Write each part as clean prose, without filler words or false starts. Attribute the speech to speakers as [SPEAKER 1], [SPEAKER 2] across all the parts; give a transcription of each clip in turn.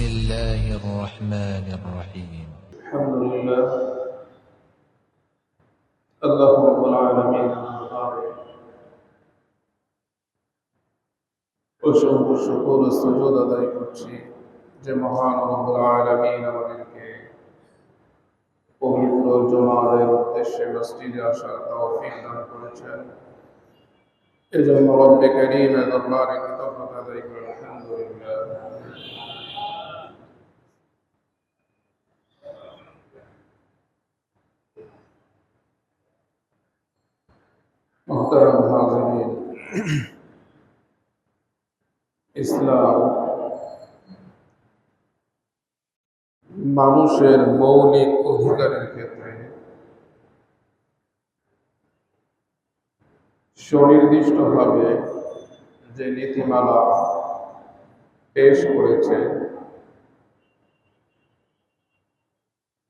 [SPEAKER 1] الله الرحمن الرحيم
[SPEAKER 2] الحمد لله الله رب العالمين অসংখ্য শুকর ও সুজুদ আদায় করছি যে মহান রব্বুল আলামিন আমাদেরকে পবিত্র জুমা আদায়ের উদ্দেশ্যে মসজিদে আসার তৌফিক দান করেছেন। এজন্য রব্বে কারীমের দরবারে কৃতজ্ঞতা আদায় করি। আলহামদুলিল্লাহ। মুহতারাম হাজিরিন, ইসলাম মানুষের মৌলিক অধিকারের ক্ষেত্রে সুনির্দিষ্টভাবে যে নীতিমালা পেশ করেছে,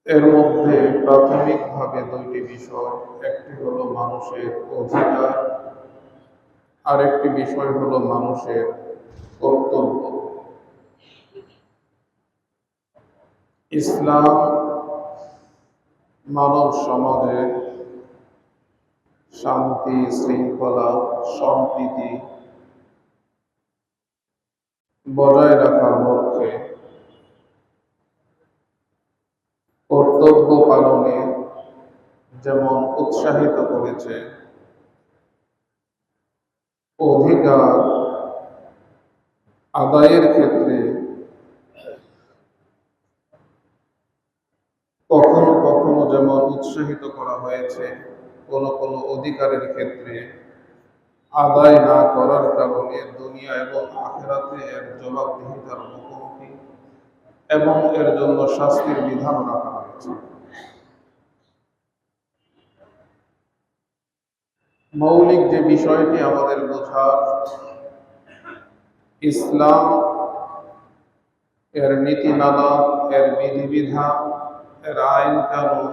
[SPEAKER 2] এর মধ্যে প্রাথমিকভাবে দুইটি বিষয়, একটি হলো মানুষের অধিকার আর একটি বিষয় হলো মানুষের কর্তব্য। ইসলাম মানব সমাজে শান্তি, শৃঙ্খলা, সম্প্রীতি বজায় রাখার লক্ষ্যে কর্তব্য পালনে যেমন উৎসাহিত করেছে, অধিকার আদায়ের ক্ষেত্রে কখনো কখনো যেমন উৎসাহিত করা হয়েছে, কোনো কোনো অধিকারের ক্ষেত্রে আদায় না করার কারণে দুনিয়া এবং আখিরাতে এর জবাবদিহিতার মুখোমুখি এবং এর জন্য শাস্তির বিধান রাখা হয়েছে। মৌলিক যে বিষয়টি আমাদের বোঝার, ইসলাম এর নীতিমালা, এর বিধিবিধান, এর আইন কানুন,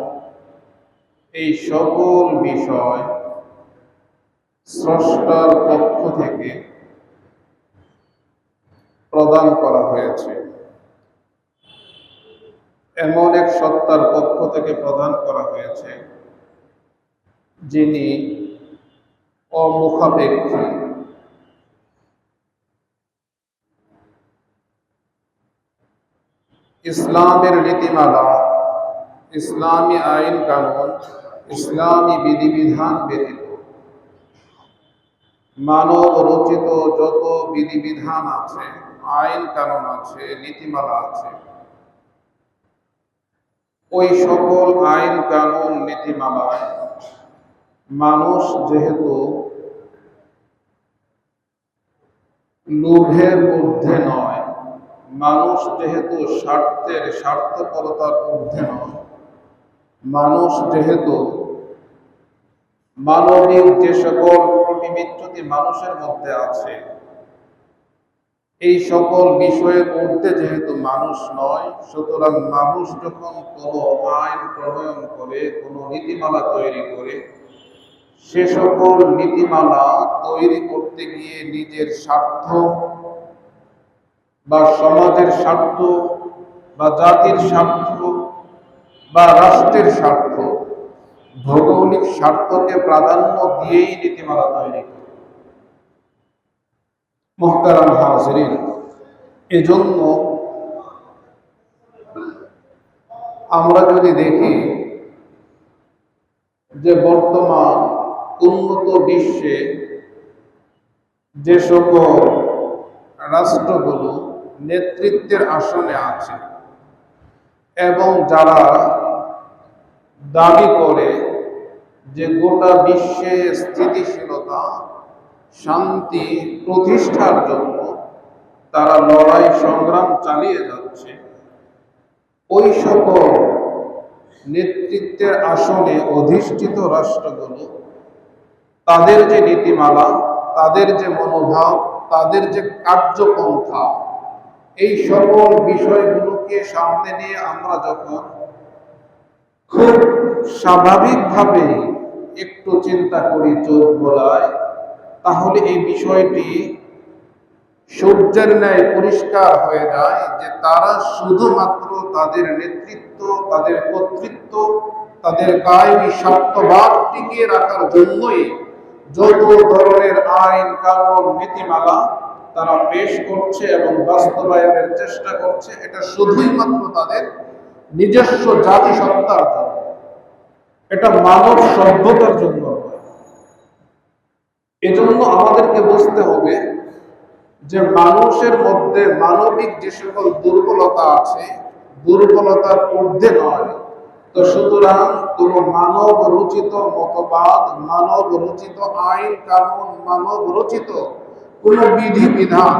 [SPEAKER 2] এই সকল বিষয় স্রষ্টার পক্ষ থেকে প্রদান করা হয়েছে। এমন এক সত্তার পক্ষ থেকে প্রদান করা হয়েছে যিনি অমুখাপেক্ষী, ইসলামের নীতিমালা, ইসলামী আইন কানুন, ইসলামী বিধিবিধান ব্যতীত মানব রচিত যত বিধিবিধান আছে, আইন কানুন আছে, নীতিমালা আছে, ওই সকল আইন কানুন নীতিমালায় মানুষ যেহেতু লোভের ঊর্ধ্বে নয়, মানুষ যেহেতু স্বার্থপরতার ঊর্ধ্বে নয়, মানুষ যেহেতু মানবিক যে সকল প্রতিবিচ্যুতি মানুষের মধ্যে আছে, এই সকল বিষয়ের ঊর্ধ্বে যেহেতু মানুষ নয়, সুতরাং মানুষ যখন কোনো আইন প্রণয়ন করে, কোনো নীতিমালা তৈরি করে, সে সকল নীতিমালা তৈরি করতে গিয়ে নিজের স্বার্থ বা সমাজের স্বার্থ বা জাতির স্বার্থ বা রাষ্ট্রের স্বার্থ, ভৌগোলিক স্বার্থকে প্রাধান্য দিয়েই নীতিমালা তৈরি করে। মুহতারাম হাজিরিন, এজন্য আমরা যদি দেখি যে বর্তমান উন্নত বিশ্বে যে সকল রাষ্ট্রগুলো নেতৃত্বের আসনে আছে এবং যারা দাবি করে যে গোটা বিশ্বে স্থিতিশীলতা, শান্তি প্রতিষ্ঠার জন্য তারা লড়াই সংগ্রাম চালিয়ে যাচ্ছে, ওই সকল নেতৃত্বের আসনে অধিষ্ঠিত রাষ্ট্রগুলো তাদের যে নীতিমালা, তাদের যে মনোভাব, তাদের যে কার্যপন্থা, এই সকল বিষয়গুলোকে সামনে নিয়ে আমরা যখন খুব স্বাভাবিকভাবে একটু চিন্তা করি, চোখ বোলায়, তাহলে এই বিষয়টি সূর্যের ন্যায় পরিষ্কার হয়ে যায় যে তারা শুধুমাত্র তাদের নেতৃত্ব, তাদের কর্তৃত্ব, তাদের কায়েমি স্বার্থবাদ টিকিয়ে রাখার জন্যই যত ধরনের আইন কানুন নীতিমালা তারা পেশ করছে এবং বাস্তবায়নের চেষ্টা করছে, এটা শুধুই মাত্র তাদের নিজস্ব জাতিসত্তার জন্য, এটা মানব সভ্যতার জন্য। এজন্য আমাদেরকে বুঝতে হবে যে মানুষের মধ্যে মানবিক যে সকল দুর্বলতা আছে, দুর্বলতার ঊর্ধ্বে নয়। তো সুতরাং কোন মানব রচিত মতবাদ, মানব রচিত আইন কানুন, মানব রচিত কোন বিধি বিধান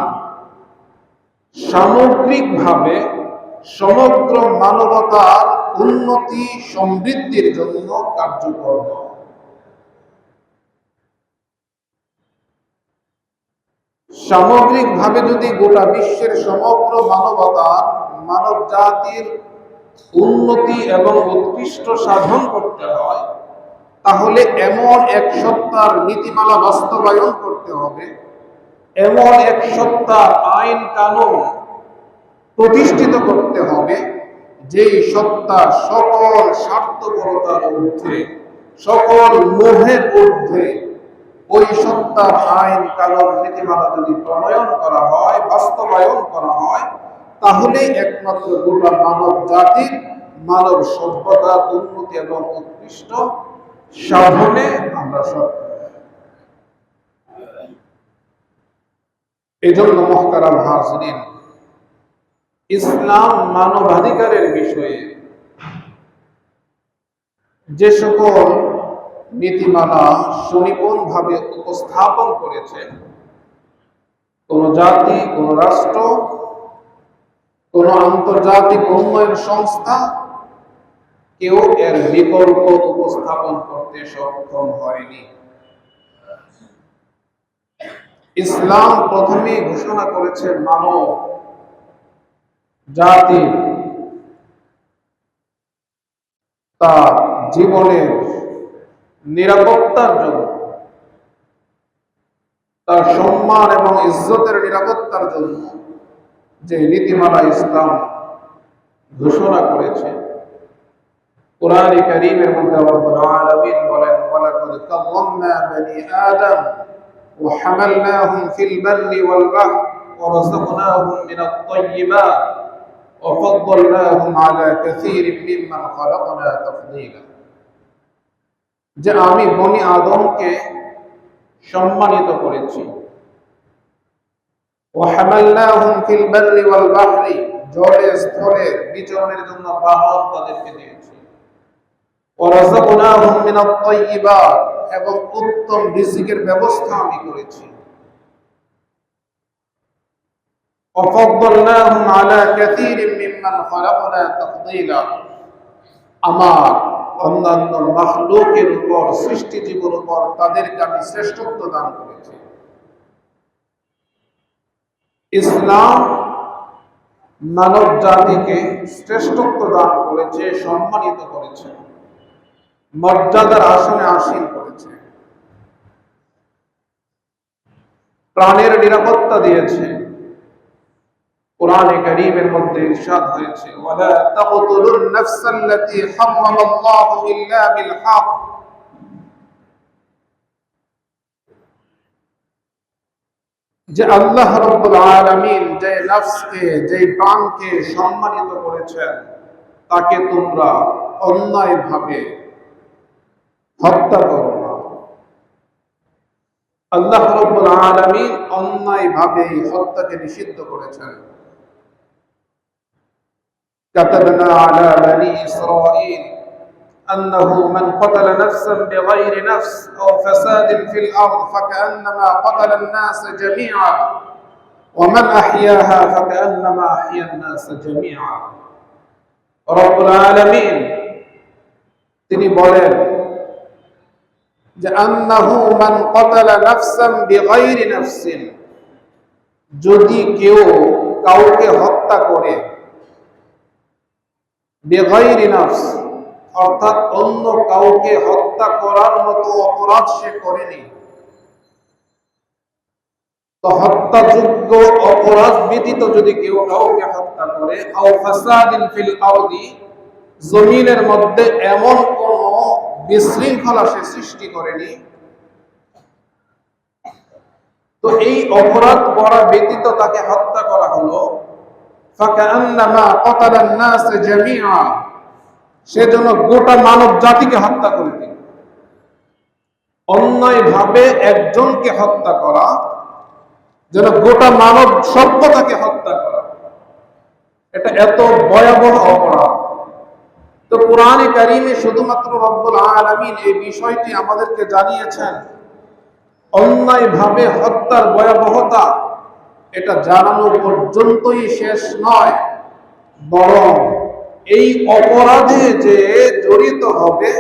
[SPEAKER 2] সামগ্রিকভাবে সমগ্র মানবতার উন্নতি সমৃদ্ধির জন্য কার্যকর নয়। সামগ্রিকভাবে যদি গোটা বিশ্বের সমগ্র মানবতার, মানব জাতির উন্নতি এবং উৎকৃষ্ট সাধন করতে হয়, তাহলে এমন এক সত্তার নীতিমালা বাস্তবায়ন করতে হবে, এমন এক সত্তার আইন কানুন প্রতিষ্ঠিত করতে হবে, যেই সত্তা সকল স্বার্থপরতার ঊর্ধ্বে, সকল মোহের ঊর্ধ্বে। ওই সত্তার আইন কানুন নীতিমালা যদি প্রণয়ন করা হয়, বাস্তবায়ন করা হয়, তাহলে একমাত্র গোটা মানব জাতির, মানব সভ্যতার উন্নতি এবং উৎকৃষ্ট সাধনে আমরা সক্ষম। এই জন্য মুহতারাম হাজিরিন, ইসলাম মানবাধিকারের বিষয়ে যে সকল নীতিমালা সুনিপুণভাবে উপস্থাপন করেছে, কোন জাতি, কোন রাষ্ট্র, কোন আন্তর্জাতিক উন্নয়ন সংস্থা কেউ এর বিকল্প উপস্থাপন করতে সক্ষম হয়নি। ইসলাম প্রথমেই ঘোষণা করেছে মানব জাতি তার জীবনের নিরাপত্তার জন্য, তার সম্মান এবং ইজ্জতের নিরাপত্তার জন্য যে নীতিমালা ইসলাম ঘোষণা করেছে। কুরআনে কারীমের মধ্যে রব্বুল আলামিন বলেন, ওয়ালাকাদ কাররামনা বনি আদম ওয়া হামালনাহুম ফিল বাররি ওয়াল বাহর ওয়া রাযাকনাহুম মিনাত তাইয়্যিবাত ওয়া ফাদ্দালনাহুম আলা কাসীরিন মিম্মান খালাকনা তাফদীলা। যে আমি বনি আদমকে সম্মানিত করেছি, ওয়া হামালনাহুম ফিল বাররি ওয়াল বাহরি, জলে স্থলে বিচরণের জন্য বাহন তাদেরকে দিয়েছি, ওয়া রাযাকনাহুম মিনাত তাইয়্যিবাত, এবং উত্তম রিজিকের ব্যবস্থা আমি করেছি, ওয়া ফাদ্দালনাহুম আলা কাসীরিন মিম্মান খালাকনা তাফদীলা, আমার অন্যান্য মাখলুকের উপর, সৃষ্টি জীবের উপর তাদেরকে আমি শ্রেষ্ঠত্ব দান করেছি। ইসলাম মানব জাতিকে শ্রেষ্ঠত্ব দান করেছে, সম্মানিত করেছে, মর্যাদার আসনে আসীন করেছে, প্রাণের নিরাপত্তা দিয়েছে। কুরআনে কারীমের মধ্যে ইরশাদ হয়েছে, ওয়ালা তাকতুলুন নাফসাল্লাতী হারামাল্লাহু ইল্লা বিল হক, যে আল্লাহ রাব্বুল আলামিন যে নফসকে, যে প্রাণকে সম্মানিত করেছেন, তাকে তোমরা অন্যায়ভাবে হত্যা করো না। আল্লাহ রাব্বুল আলামিন অন্যায়ভাবে হত্যাকে নিষিদ্ধ করেছেন। كتبنا على بني إسرائيل أنه من قتل نفسا بغير نفس أو فساد في الأرض فكأنما قتل الناس جميعا ومن أحياها فكأنما أحيا الناس جميعا। رب العالمين তিনি বলেন যে আন্নাহু মান ক্বাতালা নাফসান বিগাইরি নাফসিন, যদি কেউ কাউকে হত্যা করে, বেগাইরি নাফস অর্থাৎ অন্য কাউকে হত্যা করার মতো অপরাধ সে করেনি, তো হত্যাযোগ্য অপরাধ ব্যতীত যদি কেউ কাউকে হত্যা করে, আও ফাসাদিন ফিল আরদি, জমিনের মধ্যে এমন কোন বিশৃঙ্খলা সে সৃষ্টি করেনি, তো এই অপরাধ করা ব্যতীত তাকে হত্যা করা হলো, ফাকান্নামা কাতালান নাস জামিআ, সেজন্য গোটা মানব জাতিকে হত্যা করে দিল। অন্যায়ভাবে একজনকে হত্যা করা যেন গোটা মানব সভ্যতাকে হত্যা করা, এটা এত ভয়াবহ অপরাধ। তো কোরআনে কারীমে শুধুমাত্র রব্বুল আলামিন এই বিষয়টি আমাদেরকে জানিয়েছেন। অন্যায়ভাবে হত্যার ভয়াবহতা এটা জানানো পর্যন্তই শেষ নয়, বরং এই অপরাধে যে জড়িত হবে,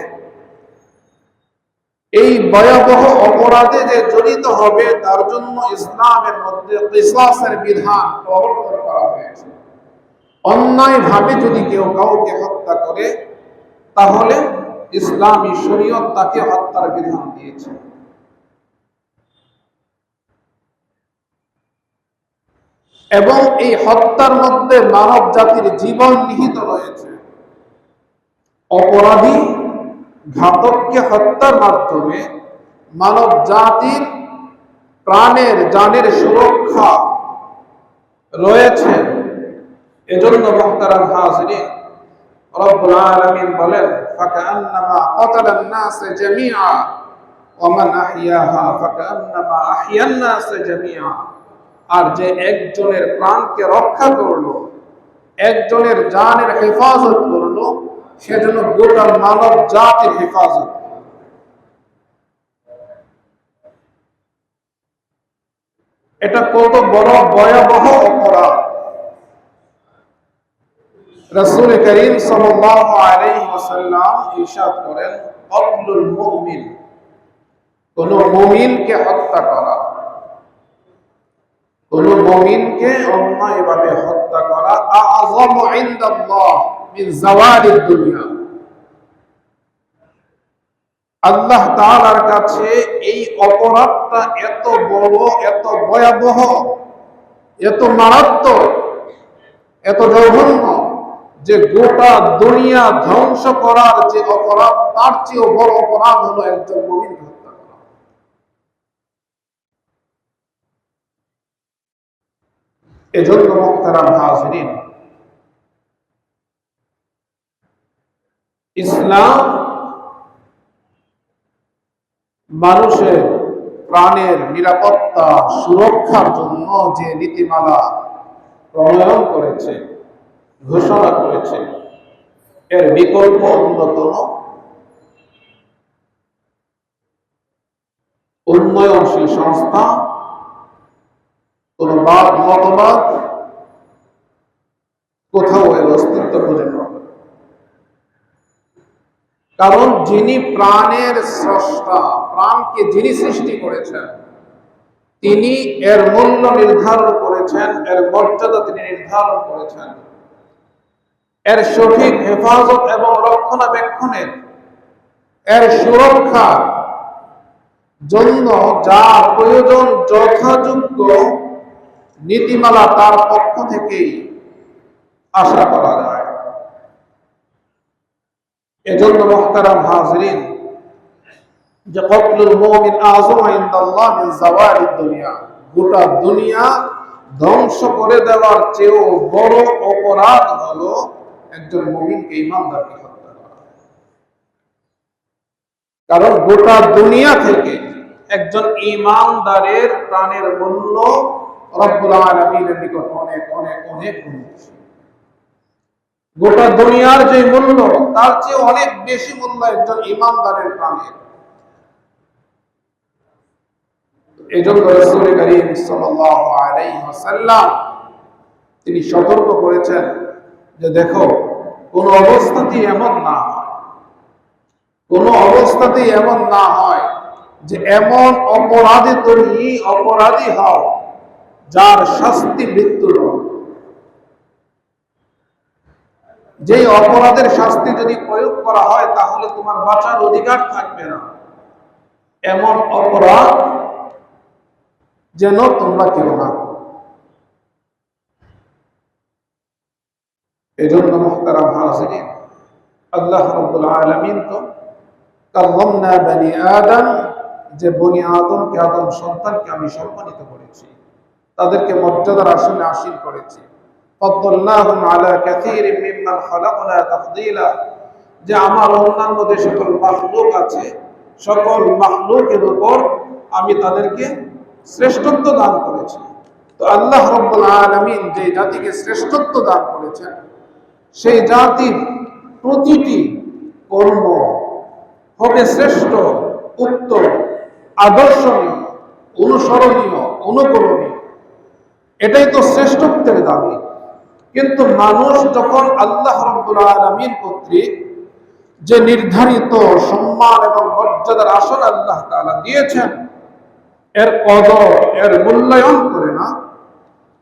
[SPEAKER 2] এই ভয়াবহ অপরাধে যে জড়িত হবে, তার জন্য ইসলামের মধ্যে কিসাসের বিধান প্রবর্তন করা হয়েছে। অন্যায়ভাবে যদি কেউ কাউকে হত্যা করে, তাহলে ইসলামী শরীয়ত তাকে হত্যার বিধান দিয়েছে। এবং এই হত্যার মধ্যে মানব জাতির জীবন নিহিত রয়েছে। অপরাধী ঘাতককে হত্যার মাধ্যমে মানব জাতির প্রাণের জানের সুরক্ষা রয়েছে। এজন্য মুহতারাম হাজিরিন, রব্বুল আলামিন বলেন, ফাকান্নামা কাতালান নাস জামিআ ওয়া মান আহইয়াহা ফাকান্নামা আহইয়ান নাস জামিআ। আর যে একজনের প্রাণকে রক্ষা করলো, একজনের জানের হেফাজত করলো, সেজন্য গোটা মানব জাতির হেফাজত। এটা কত বড় ভয়াবহ অপরাধ! রাসূল করিম সাল্লাল্লাহু আলাইহি ওয়াসাল্লাম ইরশাদ করেন, কতলুল মুমিন, কোন মুমিনকে হত্যা করা, কোন মুমিনকে অন্যায়ভাবে হত্যা করা, আযমু ইনদাল্লাহ মিন যাওয়ালিদ দুনিয়া, আল্লাহ তাআলার কাছে এই অপরাধটা এত বড়, এত ভয়াবহ, এত মারাত্মক, এত জঘন্য যে গোটা দুনিয়া ধ্বংস করার যে অপরাধ, তার চেয়েও বড় অপরাধ হলো একজন মুমিনকে হত্যা করা। এজন্য মুহতারাম হাজিরিন, ইসলাম মানুষের প্রাণের নিরাপত্তা সুরক্ষার জন্য যে নীতিমালা প্রণয়ন করেছে, ঘোষণা করেছে, এর বিকল্প অন্যতম উন্নয়নশীল সংস্থা কোন বাদ মতবাদ কোথাও এর অস্তিত্ব খুঁজে পাবে। কারণ যিনি প্রাণের স্রষ্টা, প্রাণকে যিনি সৃষ্টি করেছেন, তিনি এর মূল্য নির্ধারণ করেছেন, এর মর্যাদা তিনি নির্ধারণ করেছেন, এর সঠিক হেফাজত এবং রক্ষণাবেক্ষণের, এর সুরক্ষা জন্য যা প্রয়োজন যথাযোগ্য নীতিমালা তার পক্ষ থেকেই আশা করা যায়। এজন্য মুহতারাম হাজিরিন, যে কতলুল মুমিন আযমু ইনদাল্লাহ মিন যাওয়ালিদ দুনিয়া, গোটা দুনিয়া ধ্বংস করে দেওয়ার চেয়েও বড় অপরাধ হলো একজন মুমিনকে, ঈমানদারকে হত্যা করা। কারণ গোটা দুনিয়া থেকে একজন ঈমানদারের প্রাণের মূল্য রব্বুল আলামিনের নিকট অনেক অনেক অনেক বেশি। গোটা দুনিয়ার যে মূল্য, তার চেয়ে অনেক বেশি মূল্য একজন ঈমানদারের প্রাণের। এজন্য রাসূল করিম সাল্লাল্লাহু আলাইহি ওয়াসাল্লাম তিনি সতর্ক করেছেন যে দেখো, কোন অবস্থাতেই এমন না হয়, কোন অবস্থাতেই এমন না হয় যে এমন অপরাধে তুমি অপরাধী হও যার শাস্তি মৃত্যুদণ্ড। যে অপরাধের শাস্তি যদি প্রয়োগ করা হয় তাহলে তোমার বাঁচার অধিকার থাকবে না, এমন অপরাধ যেন তোমরা কেউ না করো। এই জন্য মুহতারাম হাজিরিন, আল্লাহ রাব্বুল আলামিন তো কাররামনা বনি আদম, যে বনি আদমকে, আদম সন্তানকে আমি সম্মানিত করেছি, তাদেরকে মর্যাদার আসনে আসীন করেছি। ফাদ্দালনাহুম আলা কাসীরিম মিম্মান খালাকনা তাফদীলা, যে আমার অন্যান্য যে সকল মাখলুক আছে, সকল মাখলুকের উপর আমি তাদেরকে শ্রেষ্ঠত্ব দান করেছি। তো আল্লাহ রাব্বুল আলামিন যে জাতিকে শ্রেষ্ঠত্ব দান করেছেন, সেই জাতির প্রতিটি কর্ম হবে শ্রেষ্ঠ, উত্তম, আদর্শনীয়, অনুসরণীয়, অনুকরণীয়। এটাই তো শ্রেষ্ঠত্বের দাবি। কিন্তু মানুষ যখন আল্লাহ রাব্বুল আলামিন কর্তৃক যে নির্ধারিত সম্মান এবং মর্যাদার আসন আল্লাহ তাআলা দিয়েছেন, এর কদর, এর মূল্যায়ন করে না,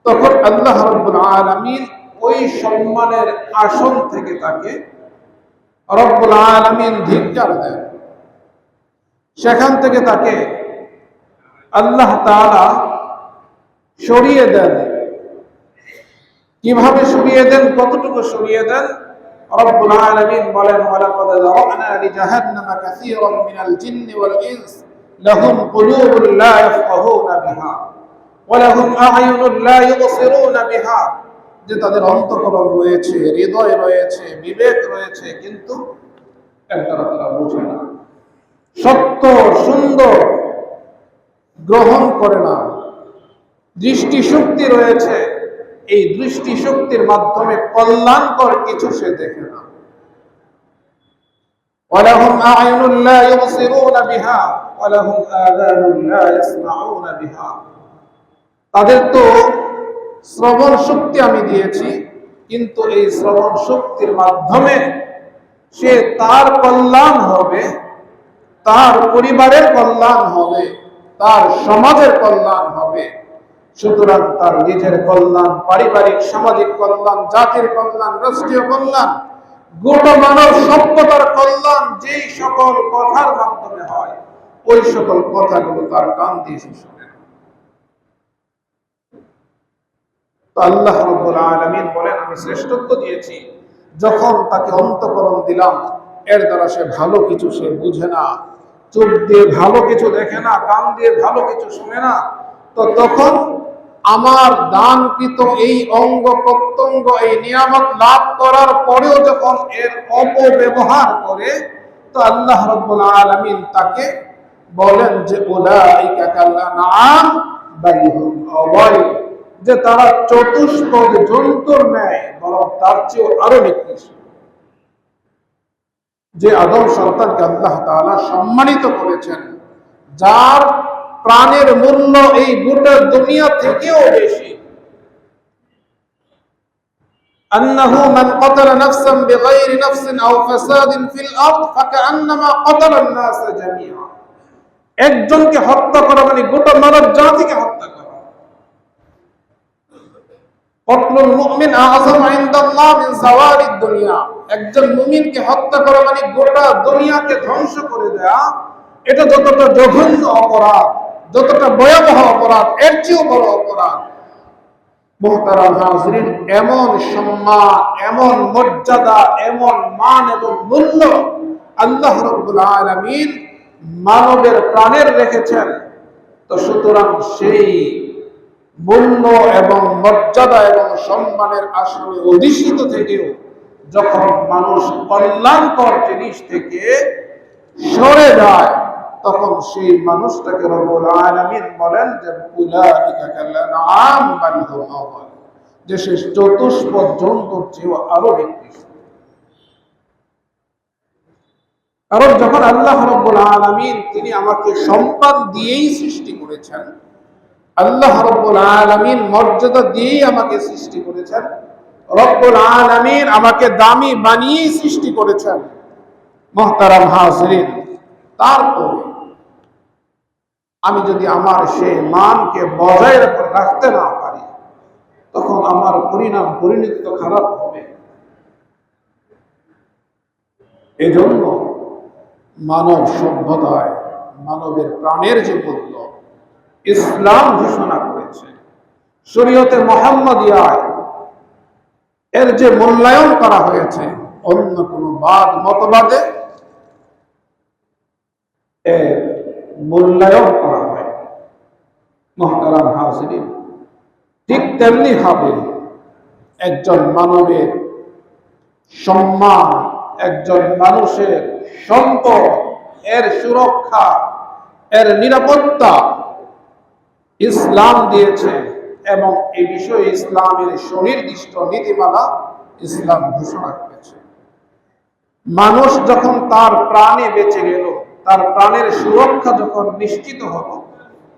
[SPEAKER 2] তখন আল্লাহ রাব্বুল আলামিন ওই সম্মানের আসন থেকে তাকে রব্বুল আলামিন ধিক্কার দেন। সেখান থেকে তাকে আল্লাহ তাআলা সরিয়ে দেন। কিভাবে সরিয়ে দেন, কতটুকু সরিয়ে দেন? রব্বুল আলামিন বলেন, ওয়ালাকাদ যারানা লিজাহান্নামা কাসীরাম মিনাল জিন্নি ওয়াল ইনস লাহুম কুলুবুন লা ইয়াফকাহুনা বিহা ওয়া লাহুম আ'য়ুনুন লা ইউবসিরুনা বিহা, যে তাদের অন্তঃকরণ রয়েছে, হৃদয় রয়েছে, বিবেক রয়েছে, কিন্তু এর দ্বারা তারা বোঝে না, সত্য সুন্দর গ্রহণ করে না। দৃষ্টিশক্তি রয়েছে, এই দৃষ্টিশক্তির মাধ্যমে কল্যাণকর কিছু সে দেখে না। ওয়ালাহুম আ'য়ুনুন লা ইউবসিরুনা বিহা ওয়া লাহুম আযানুন লা ইয়াসমাউনা বিহা, তাদের তো শ্রবণ শক্তি আমি দিয়েছি, কিন্তু এই শ্রবণ শক্তির মাধ্যমে সে তার কল্যাণ হবে, তার পরিবারের কল্যাণ হবে, তার সমাজের কল্যাণ হবে। সুতরাং তার নিজের কল্যাণ, পারিবারিক সামাজিক কল্যাণ, জাতির কল্যাণ, রাষ্ট্রীয় কল্যাণ, গোটা মানব সভ্যতার কল্যাণ যেই সকল কথার মাধ্যমে হয়, ওই সকল কথাগুলো তার কান দিয়ে সে শোনে। তো আল্লাহ রাব্বুল আলামিন বলেন, আমি শ্রেষ্ঠত্ব দিয়েছি। যখন তাকে অন্তঃকরণ দিলাম, এর দ্বারা সে ভালো কিছু সে বুঝে না, চোখ দিয়ে ভালো কিছু দেখে না, কান দিয়ে ভালো কিছু শুনে না, তো তখন আমার দানকৃত এই অঙ্গ প্রত্যঙ্গ, এই নিয়ামত লাভ করার পরেও যখন এর অপব্যবহার করে, তো আল্লাহ রাব্বুল আলামিন তাকে বলেন যে উলাইকা কাল্লানাম বাল হুম আদাল, যে তারা চতুষ্পদ জন্তুর ন্যায়, বরং তার চেয়েও আরো নিকৃষ্ট। যে আদম সন্তানকে আল্লাহ তাআলা সম্মানিত করেছেন, যার প্রাণের মূল্য এই গোটা দুনিয়া থেকেও বেশি, আন্নাহু মান ক্বাতালা নাফসান বিগাইরি নাফসিন আও ফাসাদিন ফিল আরদ ফাকান্নামা ক্বাতালান নাস জামিআ, একজনকে হত্যা করা মানে গোটা মানব জাতিকে হত্যা করা। কতলুল মুমিন আযম ইনদাল্লাহ মিন যাওয়ালিদ দুনিয়া, একজন মুমিনকে হত্যা করা মানে গোটা দুনিয়াকে ধ্বংস করে দেয়া। এটা যতটা জঘন্য অপরাধ, যতটা ভয়াবহ অপরাধ, এর চেয়েও বড় অপরাধ। মুহতারাম হাজিরিন, এমন সম্মান, এমন মর্যাদা, এমন মান এবং মূল্য আল্লাহ রাব্বুল আলামিন মানবের প্রাণের রেখেছেন। তো সুতরাং সেই মূল্য এবং মর্যাদা এবং সম্মানের আসনে অধিষ্ঠিত থেকেও যখন মানুষ কল্যাণকর জিনিস থেকে সরে যায়, তখন সেই মানুষটাকে রব্বুল আলামিন বলেন যে উলাইকা কাল্লানাম বাল হুম আদাল, যে সে চতুষ্পদ জন্তুর চেয়েও আরো নিকৃষ্ট। কারণ যখন আল্লাহ রাব্বুল আলামিন তিনি আমাকে সম্মান দিয়েই সৃষ্টি করেছেন, আল্লাহ রাব্বুল আলামিন মর্যাদা দিয়েই আমাকে সৃষ্টি করেছেন, রব্বুল আলামিন আমাকে দামি বানিয়েই সৃষ্টি করেছেন, মুহতারাম হাজিরিন, তারপরে আমি যদি আমার সেই মানকে বজায় রাখতে না পারি, তখন আমার পরিণতি তো খারাপ হবে। এজন্য মানব সভ্যতায় মানবের প্রাণের যে মূল্য, ইসলাম ঘোষণা করেছে। শরীয়তে মুহাম্মাদিয়ায় এর যে মূল্যায়ন করা হয়েছে, অন্য কোন মতবাদে এর মূল্যায়ন করা হয়। মুহতারাম হাজিরিন, ঠিক তেমনি ভাবে একজন মানবের সম্মান, একজন মানুষের সম্পদ, এর সুরক্ষা, এর নিরাপত্তা ইসলাম দিয়েছে এবং এই বিষয়ে ইসলামের সুনির্দিষ্ট নীতিমালা ইসলাম ঘোষণা করেছে। মানুষ যখন তার প্রাণে বেঁচে গেল, তার প্রাণের সুরক্ষা যখন নিশ্চিত হলো,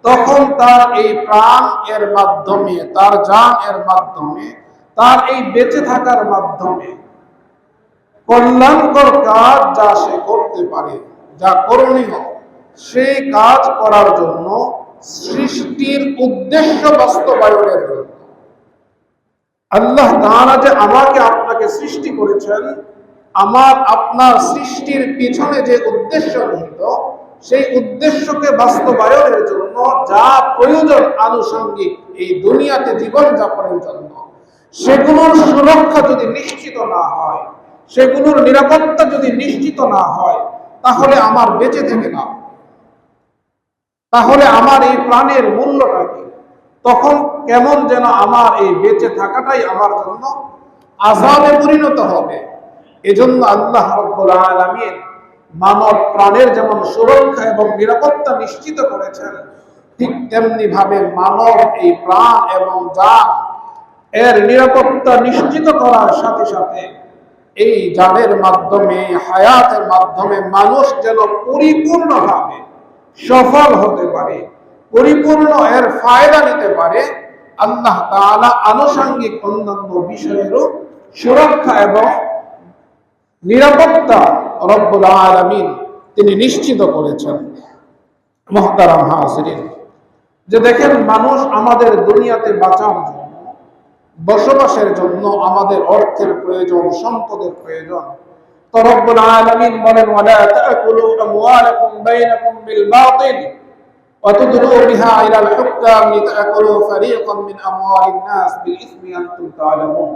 [SPEAKER 2] তখন তার এই প্রাণ এর মাধ্যমে, তার জান এর মাধ্যমে, তার এই বেঁচে থাকার মাধ্যমে কল্যাণকর কাজ যা সে করতে পারে, যা করণীয়, সেই কাজ করার জন্য, সৃষ্টির উদ্দেশ্য বাস্তবায়নের জন্য আল্লাহ তাআলা যে আমাকে আপনাকে সৃষ্টি করেছেন, আমার আপনার সৃষ্টির পিছনে যে উদ্দেশ্য নিহিত, সেই উদ্দেশ্যকে বাস্তবায়নের জন্য যা প্রয়োজন আনুষঙ্গিক এই দুনিয়াতে জীবন যাপনের জন্য, সেগুলোর সুরক্ষা যদি নিশ্চিত না হয়, সেগুলোর নিরাপত্তা যদি নিশ্চিত না হয়, তাহলে আমার বেঁচে থেকে না, তাহলে আমার এই প্রাণের মূল্যটা কি? তখন কেমন যেন আমার এই বেঁচে থাকাটাই আমার জন্য আযাবে পরিণত হবে। এজন্য আল্লাহ রাব্বুল আলামিন মানব প্রাণের যেমন সুরক্ষা এবং নিরাপত্তা নিশ্চিত করেছেন, ঠিক তেমনি ভাবে মানব এই প্রাণ এবং জান এর নিরাপত্তা নিশ্চিত করার সাথে সাথে এই জানের মাধ্যমে, হায়াতের মাধ্যমে মানুষ যেন পরিপূর্ণভাবে সফল হতে পারে, পরিপূর্ণ এর ফায়দা নিতে পারে, আল্লাহ তাআলা আনুষঙ্গিক অন্যান্য বিষয়েরও সুরক্ষা এবং নিরাপত্তা রব্বুল আলামিন তিনি নিশ্চিত করেছেন। মুহতারাম হাজিরিন, যে দেখেন, মানুষ আমাদের দুনিয়াতে বাঁচার জন্য, বসবাসের জন্য আমাদের অর্থের প্রয়োজন, সম্পদের প্রয়োজন। তো রব্বুল আলামিন বলেন, ওয়ালা তাকুলু আমওয়ালাকুম বাইনাকুম বিল বাতিল ওয়া তুদলু বিহা ইলাল হুক্কাম লিতাকুলু ফারীকাম মিন আমওয়ালিন নাস বিল ইসমি আনতুম তা'লামুন,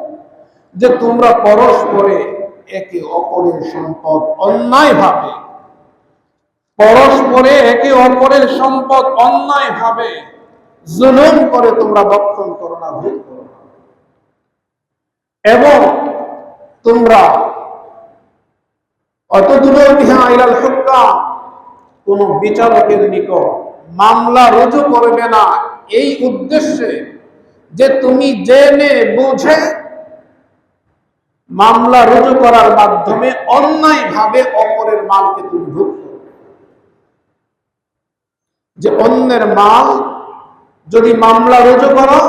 [SPEAKER 2] যে তোমরা পরস্পরে একে অপরের সম্পদ অন্যায়ভাবে, পরস্পরে একে অপরের সম্পদ অন্যায়ভাবে জুলুম করে তোমরা ভক্ষণ করো না, ভোগ করো না, এবং তোমরা অতদূর বিহা ইলাল হুক্কাম, কোন বিচারকের নিকট মামলা রুজু করবে না এই উদ্দেশ্যে যে তুমি জেনে বুঝে মামলা রুজু করার মাধ্যমে অন্যায়ভাবে অপরের মালকে তুমি ভোগ করবে। যে অন্যের মাল যদি মামলা রুজু করো,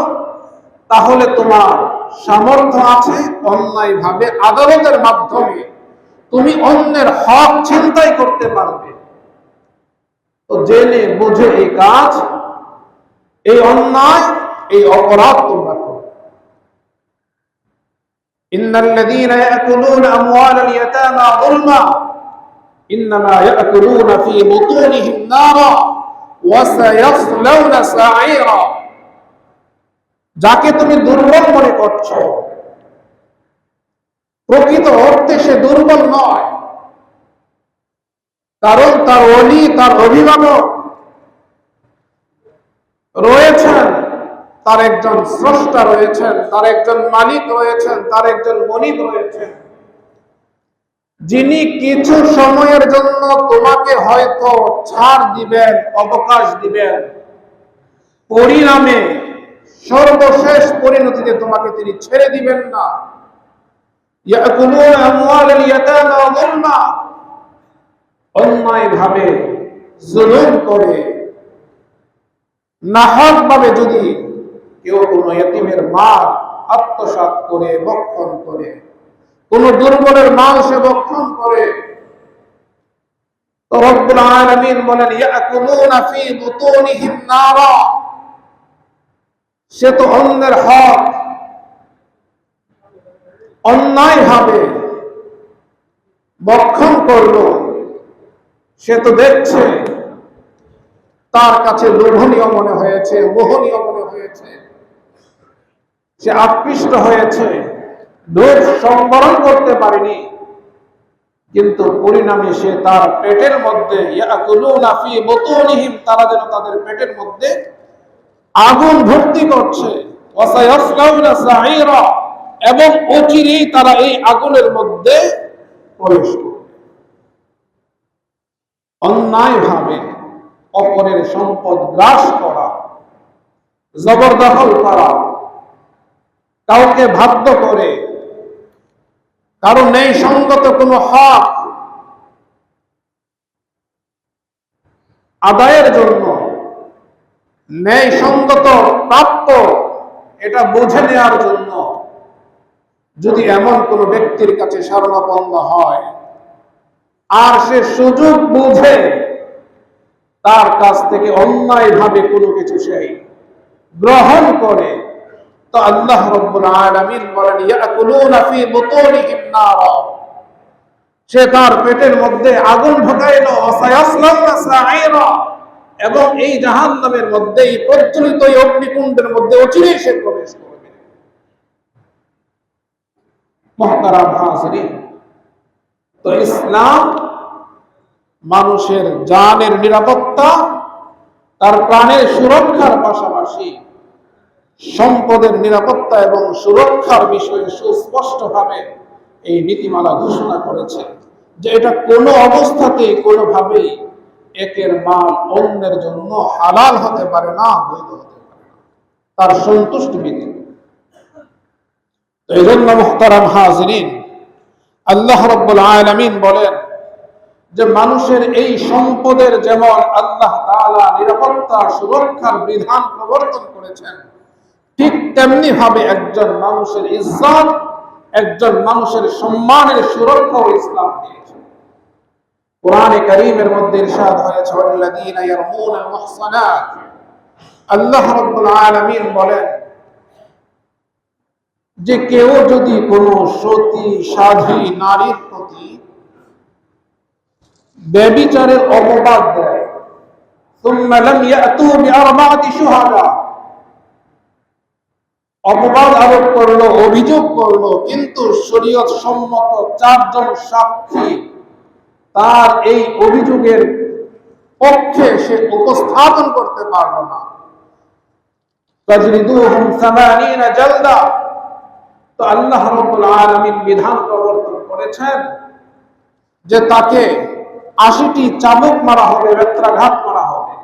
[SPEAKER 2] তাহলে তোমার সামর্থ্য আছে অন্যায়ভাবে আদালতের মাধ্যমে তুমি অন্যের হক ছিনতাই করতে পারবে। তো জেনে বুঝে এই কাজ, এই অন্যায়, এই অপরাধ তোমরা করো। ইন্নাল্লাযীনা ইয়াকুলুনা আমওয়ালাল ইয়াতামা যুলমা ইন্নামা ইয়াকুলুনা ফী বুতুনিহিম নারা ওয়া সায়াসলাউনা সাঈরা, যাকে তুমি দুর্বল মনে করছো, প্রকৃত অর্থে সে দুর্বল নয়, কারণ তার ওলি, তার অভিভাবক রয়েছেন, তার একজন স্রষ্টা রয়েছেন, তার একজন মালিক রয়েছেন, তার একজন মনিব রয়েছেন, যিনি কিছু সময়ের জন্য তোমাকে হয়তো ছাড় দিবেন, অবকাশ দিবেন, পরিণামে সর্বশেষ পরিণতিতে তোমাকে তিনি ছেড়ে দিবেন না। ইয়াকুলুনা আমওয়ালাল ইয়াতামা যুলমা, অন্যায়ভাবে জুলুম করে, নাহকভাবে যদি কেউ কোনো ইতিমের মাল আত্মসাৎ করে, ভক্ষণ করে, কোন দুর্বলের মাল সে ভক্ষণ করে, তো রব্বুল আলামিন বলেন, ইয়াকুলুনা ফী বুতুনিহিম নারা, সে তো অন্যের হক অন্যায়ভাবে ভক্ষণ করলো, সে তো দেখছে তার কাছে লোভনীয় মনে হয়েছে, মোহনীয় মনে হয়েছে, সে আকৃষ্ট হয়েছে, লোভ সংবরণ করতে পারেনি, কিন্তু পরিণামে সে তার পেটের মধ্যে ইয়াকুলুনা ফি বুতুনিহিম, তারা যেন তাদের পেটের মধ্যে আগুন ভর্তি করছে, ওয়াসায়াসলাউনা সাঈরা, এবং অচিরেই তারা এই আগুনের মধ্যে প্রবেশ করবে। অন্যায়ভাবে অপরের সম্পদ গ্রাস করা, জবরদখল করা, কাউকে বাধ্য করে কারণ নেই সঙ্গত কোনো হক আদায়ের জন্য, ন্যায় সঙ্গত প্রাপ্য এটা বুঝে নেওয়ার জন্য যদি এমন কোন ব্যক্তির কাছে শরণাপন্ন হয় আর সে সুযোগ বুঝে তার কাছ থেকে অন্যায়ভাবে কোনো কিছু সে গ্রহণ করে, তো আল্লাহ রাব্বুল আলামিন বলেন ইয়াকুলুনা ফি বুতুনিহিম নারা, সে তার পেটের মধ্যে আগুন ঢোকাইল, ওয়াসায়াসলাউনা সাঈরা, এবং এই জাহান্নামের মধ্যে এই প্রজ্বলিত এই অগ্নিকুণ্ডের মধ্যে অচিরেই সে প্রবেশ করবে। মুহতারাম হাজিরিন, তো ইসলাম মানুষের জানের নিরাপত্তা, তার প্রাণের সুরক্ষার পাশাপাশি সম্পদের নিরাপত্তা এবং সুরক্ষার বিষয়ে সুস্পষ্টভাবে এই নীতিমালা ঘোষণা করেছে যে এটা কোনো অবস্থাতেই কোনোভাবেই একের মাল অন্যের জন্য হালাল হতে পারে না, বৈধ হতে পারে না, তার সন্তুষ্টি ব্যতীত। তো এই জন্য মুহতারাম হাজিরিন, আল্লাহ রাব্বুল আলামিন বলেন যে মানুষের এই সম্পদের যেমন আল্লাহ তাআলা নিরাপত্তা সুরক্ষার বিধান প্রবর্তন করেছেন, ঠিক তেমনি ভাবে একজন মানুষের ইজ্জত, একজন মানুষের সম্মানের সুরক্ষা ইসলাম দিয়েছে। কোরআনে কারীমের মধ্যে ইরশাদ হয়েছে ওয়াল্লাযীনা ইয়ারমুনাল মুহসানাত, আল্লাহ রাব্বুল আলামিন বলেন যে কেউ যদি কোনো সতী সাধী নারীর প্রতি ব্যভিচারের অপবাদ দেয়, সুম্মা লাম ইয়াতু বিআরবাআতি শুহাদা, অপবাদ আরোপ করলো, অভিযোগ করলো, কিন্তু শরীয়ত সম্মত 4 জন সাক্ষী তার এই অভিযোগের পক্ষে সে উপস্থাপন করতে পারলো না, ফাজলিদুহুম 80 জালদা, তো আল্লাহ রাব্বুল আলামিন বিধান প্রবর্তন করেছেন যে তাকে 80টি চাবুক মারা হবে, বেত্রাঘাত করা হবে।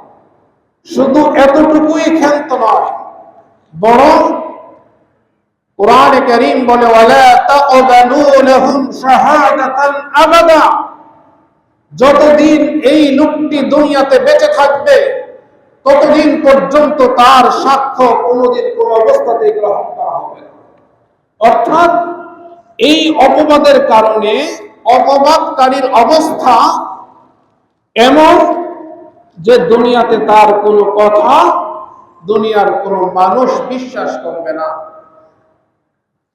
[SPEAKER 2] শুধু এতটুকুই ক্ষান্ত নয়, বরং কোরআনে কারীম বলে ওয়ালা তাকবালু লাহুম শাহাদাতান আবাদা, যতদিন এই লোকটি দুনিয়াতে বেঁচে থাকবে ততদিন পর্যন্ত তার সাক্ষ্য কোনোদিন কোনো অবস্থাতেই গ্রহণ করা হবে না। অর্থাৎ এই অপবাদের কারণে অপবাদকারীর অবস্থা এমন যে দুনিয়াতে তার কোনো কথা দুনিয়ার কোনো মানুষ বিশ্বাস করবে না,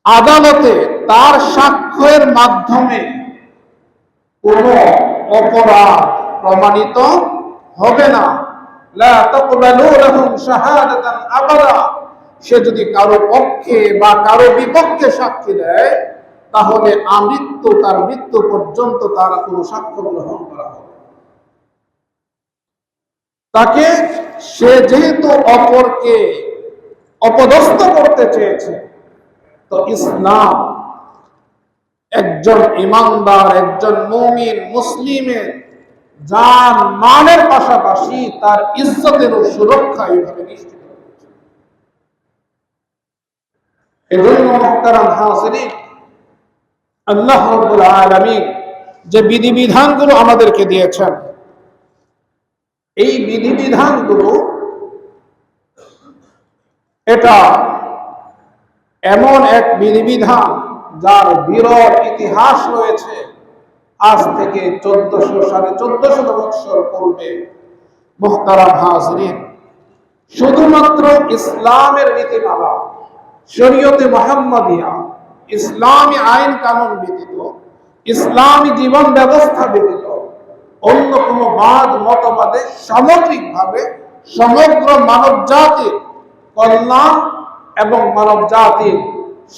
[SPEAKER 2] আদালতে তার সাক্ষ্যের মাধ্যমে কোনো অপরাধ প্রমাণিত হবে না। লা তাকবালু লাহুম শাহাদাতান আবাদা, সে যদি কারো পক্ষে বা কারো বিপক্ষে সাক্ষী দেয় তাহলে আমৃত্যু, তার মৃত্যু পর্যন্ত তার কোনো সাক্ষ্য গ্রহণ করা হবে। তাকে সে যেহেতু অপরকে অপদস্থ করতে চেয়েছে, তো ইসলাম একজন ইমানদার, একজন মুমিন মুসলিমের জান মালের পাশাপাশি তার ইজ্জতেরও সুরক্ষা এইভাবে নিশ্চিত করেছে। এজন্য মুহতারাম হাজিরিন, আল্লাহ রাব্বুল আলামিন যে বিধিবিধানগুলো আমাদেরকে দিয়েছেন, এই বিধিবিধানগুলো এটা এমন এক বিধিবিধান যার বিরল ইতিহাস রয়েছে। আজ থেকে 1400 বছর পূর্বে মুহতারাম হাজিরিন, শুধুমাত্র ইসলামের নীতিমালা, শরীয়তে মুহাম্মাদিয়া, ইসলামী আইন কানুন ব্যতীত, ইসলামী জীবন ব্যবস্থা ব্যতীত অন্য কোনো বাদ মতবাদে সামগ্রিকভাবে সমগ্র মানব জাতির কল্যাণ এবং মানব জাতির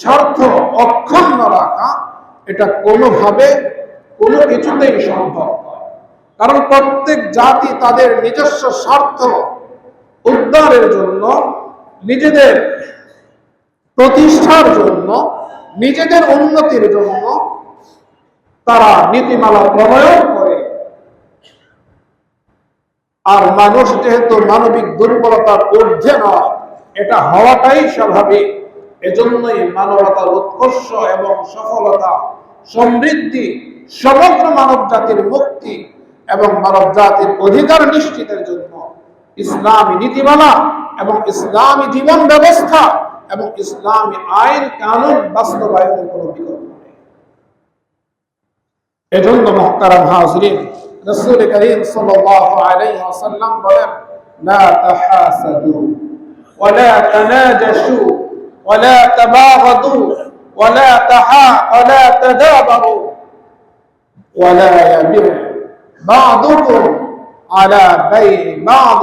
[SPEAKER 2] স্বার্থ অক্ষুণ্ণ রাখা এটা কোনোভাবে কোনো কিছুতেই সম্ভব নয়। কারণ প্রত্যেক জাতি তাদের নিজস্ব স্বার্থ উদ্ধারের জন্য, নিজেদের প্রতিষ্ঠার জন্য, নিজেদের উন্নতির জন্য তারা নীতিমালা প্রণয়ন করে। আর মানুষ যেহেতু মানবিক দুর্বলতার ঊর্ধ্বে নয়, এটা হওয়াটাই স্বাভাবিক। এজন্যই মানবতার উৎকর্ষ এবং সফলতা, সমৃদ্ধি, সমগ্র মানব জাতির মুক্তি এবং মানব জাতির অধিকার নিশ্চিতের জন্য ইসলামী নীতিমালা এবং ইসলামী জীবন ব্যবস্থা এবং ইসলামী আইন কানুন বাস্তবায়নের কোনো বিকল্প নেই। এজন্য মুহতারাম হাজিরিন, রাসূল করিম সাল্লাল্লাহু আলাইহি ওয়াসাল্লাম বলেন, লা তাহাসাদু ওয়া লা তানাজাশু ওয়া লা তাবাগাদু ওয়া লা তাদাবারু ওয়া লা ইয়াবিউ বা'দুকুম আলা বাই'i বা'দ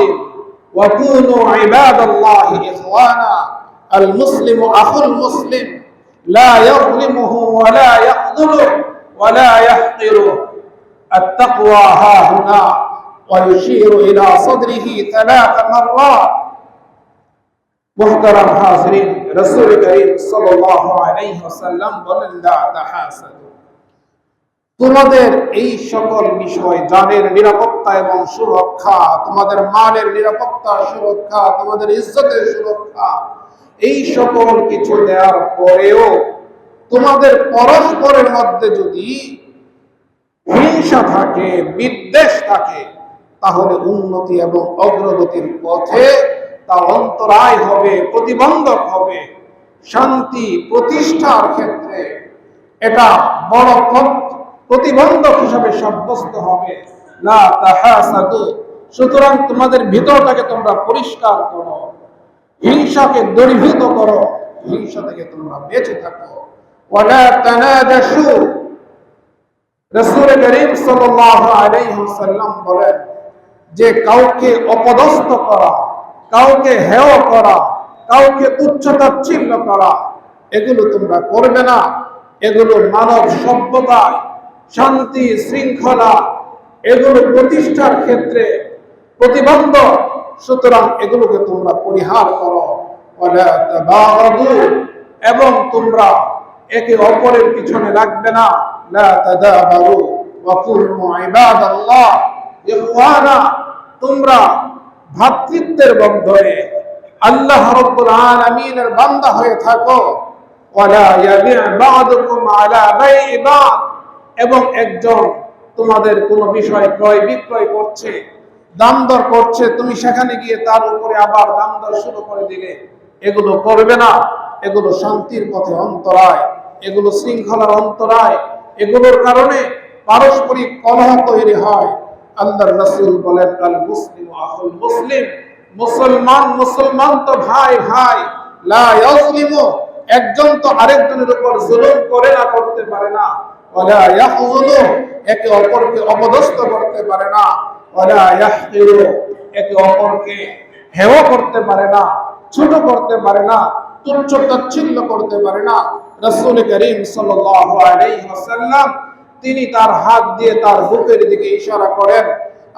[SPEAKER 2] ওয়া কুনু ইবাদাল্লাহি ইখওয়ানা। আল মুসলিমু আখুল মুসলিম লা ইয়াযলিমুহু ওয়া লা ইয়াখযুলুহু ওয়া লা ইয়াহকিরুহু। التقوى ها هنا ويشير إلى صدره 3 مرات। মুহতারাম হাজিরিন, রাসূল করিম সাল্লাল্লাহু আলাইহি ওয়াসাল্লাম বলেন, লা তাহাসাদু, তোমাদের এই সকল বিষয়, জানের নিরাপত্তা এবং সুরক্ষা, তোমাদের মালের নিরাপত্তা সুরক্ষা, তোমাদের ইজ্জতের সুরক্ষা, এই সকল কিছু দেওয়ার পরেও তোমাদের পরস্পরের মধ্যে যদি হিংসা থাকে, বিদ্বেষ থাকে, তাহলে উন্নতি এবং অগ্রগতির পথে তা অন্তরায় হবে, প্রতিবন্ধক হবে। শান্তি প্রতিষ্ঠার ক্ষেত্রে এটা বড় প্রতিবন্ধক হিসাবে সাব্যস্ত হবে। লা তাহাসাদু, সুতরাং তোমাদের ভিতরটাকে তোমরা পরিষ্কার করো, হিংসাকে দূরীভূত করো, হিংসা থেকে তোমরা বেঁচে থাকো। ওয়ালা তানাজাশু, রাসূল করিম সাল্লাল্লাহু আলাইহি ওয়াসাল্লাম বলেন যে কাউকে অপদস্থ করা, কাউকে হেয় করা, কাউকে তুচ্ছ-তাচ্ছিল্য করা, এগুলো তোমরা করবে না। এগুলো মানব সভ্যতায় শান্তি শৃঙ্খলা এগুলো প্রতিষ্ঠার ক্ষেত্রে প্রতিবন্ধক। সুতরাং এগুলোকে তোমরা পরিহার করো। ওয়ালা তাবাগাদু, এবং তোমরা একে অপরের পিছনে লাগবে না। লা তাদাবারু ওয়া কুনু ইবাদাল্লাহ ইখওয়ানা, তোমরা ভ্রাতৃত্বের বন্ধনে আল্লাহ রাব্বুল আলামিনের বান্দা হয়ে থাকো। ওয়ালা ইয়াবি'ু বা'দুকুম আলা বাই'i বা'দ, এবং একজন তোমাদের কোনো বিষয় ক্রয় বিক্রয় করছে, দাম দর করছে, তুমি সেখানে গিয়ে তার উপরে আবার দাম দর শুরু করে দিলে, এগুলো করবে না। এগুলো শান্তির পথে অন্তরায়, এগুলো শৃঙ্খলার অন্তরায়, এগুলোর কারণে পারস্পরিক কলহ তৈরি হয়। আল্লাহর রাসূল বলেন, আল মুসলিমু আখুল মুসলিম, মুসলমান মুসলমান তো ভাই ভাই, লা ইয়াজলিমু, একজন তো আরেকজনের উপর জুলুম করে না, করতে পারে না। ওয়ালা ইয়াখযুলু, একে অপরকে অপদস্থ করতে পারে না। ওয়ালা ইয়াহকিরু, একে অপরকে হেয় করতে পারে না, ছোট করতে পারে না, তুচ্ছ তাচ্ছিল্য করতে পারে না। রাসূল করিম সাল্লাল্লাহু আলাইহি ওয়াসাল্লাম তিনি তার হাত দিয়ে তার বুকের দিকে ইশারা করেন,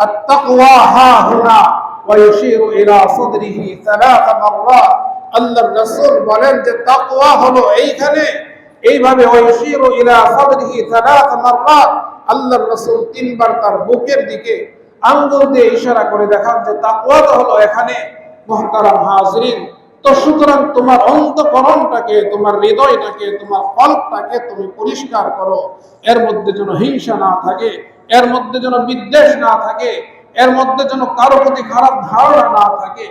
[SPEAKER 2] আত-তাকওয়া হা হুনা, ওয়া ইউশিরু ইলা সাদরিহি 3 মাররাত। আল্লাহর রাসূল বলেন যে তাকওয়া হলো এইখানে, এইভাবে ওয়া ইউশিরু ইলা সাদরিহি 3 মাররাত। আল্লাহর রাসূল 3 বার তার বুকের দিকে আঙ্গুল দিয়ে ইশারা করে দেখান যে তাকওয়া তো হলো এখানে। মুহতারাম হাজিরিন, তো সুতরাং তোমার অন্তঃকরণটাকে, তোমার হৃদয়টাকে, তোমার কল্পটাকে তুমি পরিষ্কার করো। এর মধ্যে যেন হিংসা না থাকে, এর মধ্যে যেন বিদ্বেষ না থাকে, এর মধ্যে যেন কারো প্রতি খারাপ ধারণা না থাকে।